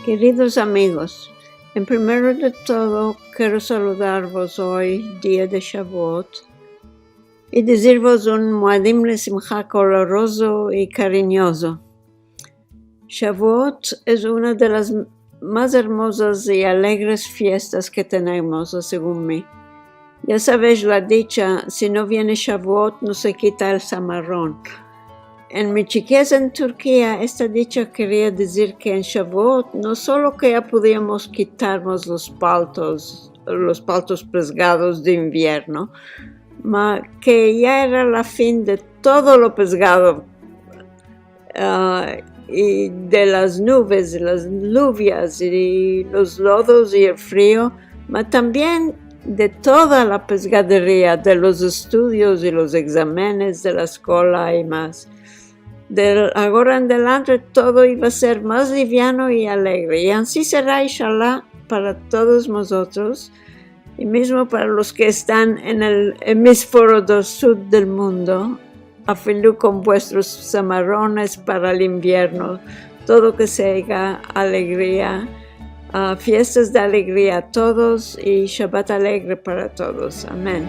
Queridos amigos, en primero de todo quiero saludarvos hoy, día de Shavuot, y decirvos un Moadim Lesimcha coloroso y cariñoso. Shavuot es una de las más hermosas y alegres fiestas que tenemos, según mí. Ya sabéis la dicha, si no viene Shavuot no se quita el zamarrón. En mi chiquez en Turquía, esta dicha quería decir que en Shavuot no solo que ya podíamos quitarnos los paltos pesgados de invierno, mas que ya era la fin de todo lo pesgado y de las nubes, las lluvias y los lodos y el frío, mas también de toda la pesgadería de los estudios y los exámenes de la escuela y más. De ahora en adelante todo iba a ser más liviano y alegre, y así será, inshallah, para todos nosotros, y mismo para los que están en el hemisferio del sur del mundo, afilú con vuestros zamarrones para el invierno, todo que sea alegría, fiestas de alegría a todos y Shabbat alegre para todos. Amén.